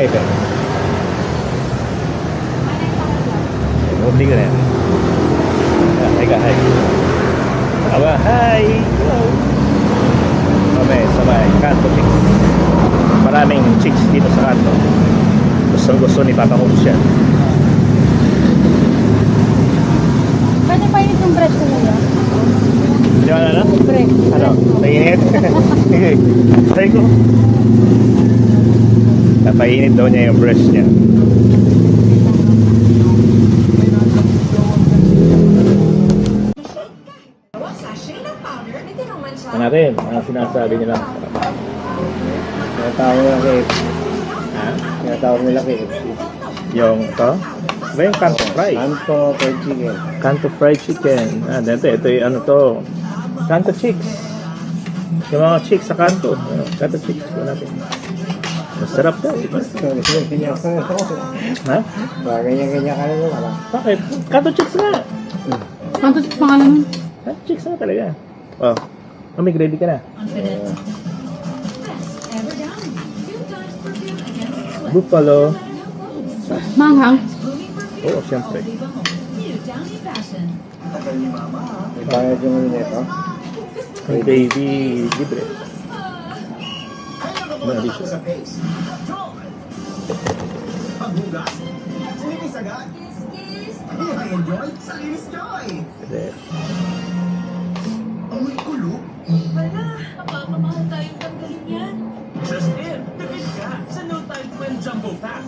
ito. Hindi ko na yan. Hi ka, hi. Aba, hi! Hello! Kami sa may Kanto Chicks. Maraming chicks dito sa Kanto. Gusto ni Papa Moves yan. Pwede pa init yung bread ko nila. Di ba na? Bread. Ano? Nainit? Try ko. Napainit daw niya yung breast niya. Ano natin? Ano sinasabi nila? Tinatawag nila KFC. Ha? Tinatawag nila KFC. Yung ito? Ba yung Kanto Fry? Kanto fried chicken. Kanto Fried Chicken. Ah, ito yung ano to. Kanto Chicks. Yung mga chicks sa Kanto. Kanto Chicks. Ito natin. Masarap daw, diba? Ganyan-ganyan ka na. Ha? Ganyan-ganyan ka na wala. Bakit? Kanto Chicks nga. Kanto pangalan nun? Kanto Chicks nga talaga. Oh. May ready ka na. Buffalo. Manghang. Oo, siyempre. May bayad yung ulo nito. Ang baby libre. Mali siya. Pagbugas, sinitis agad. I-enjoy sa Linis Joy. Pwede. Amoy kulo. Wala, napapamahal tayong tanggalin yan. Just in, tipid ka sa No Time Twin Jumbo Pack.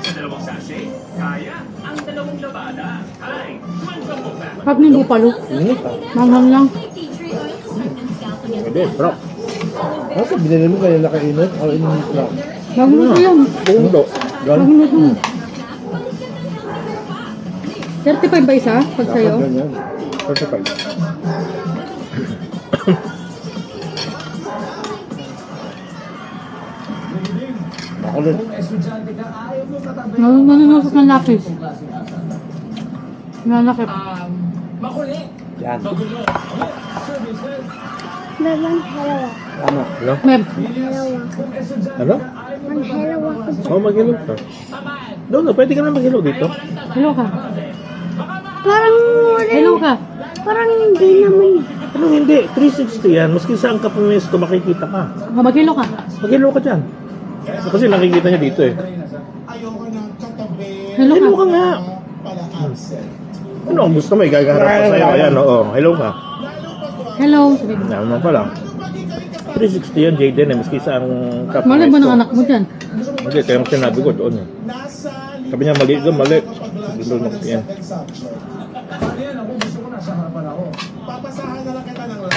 Sa dalawang sachet, kaya ang dalawang labada. Ay, Twin Jumbo Pack. Harap ng bupalo. Init ah. Manghang lang. Pwede, bro. Ano binili mo kaya nakainit? O init lang? Magluto yan. Buong do. Yan. Magluto. 35 ba isa? Pag sa'yo? Ganyan. 45. Makulit. Nanunusok ng lapis. Nanakip. Yan. Meron halawa. Tama. Ano? Meb. Halawa. Ano? Ang halawa ko. Oh, mag-ilog ka. Doon na, pwede ka na mag-ilog dito. Hello ka. Parang wala. Hello ka. Parang hindi naman. Ano hindi? 360 yan. Maski saan ka pumesto, makikita ka. Mag-hello ka. Mag-ilog ka dyan. Kasi nakikita niya dito eh. Hello ka. Hello ka nga. Ano ang gusto mo? Igagaharap ka sa'yo. Ayan, oo. Hello ka. Hello. Sabi mo. Naman pa lang. 360 yan, Jayden eh. Maski saan ka Mali ba ng pumesto. anak mo dyan? Hindi, kaya mo sinabi ko doon eh. Sabi niya, mali doon, mali. Doon mo yan. Papasahan na lang kita ng live.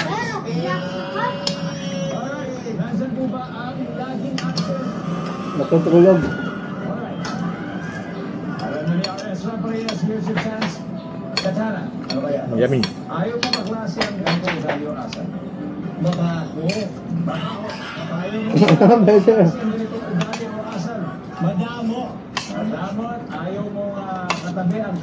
Nasaan po ba ang laging accent? Natutulog. Alam na ni RS Rapareyas Music Fans. Katana, ano kaya? Yummy. Ayaw mo maklase ang ganito sa iyong asa. Makako. Ayaw mo maklase ang ganito ugali o asal. Madamo. Madamo at ayaw mo katabi ang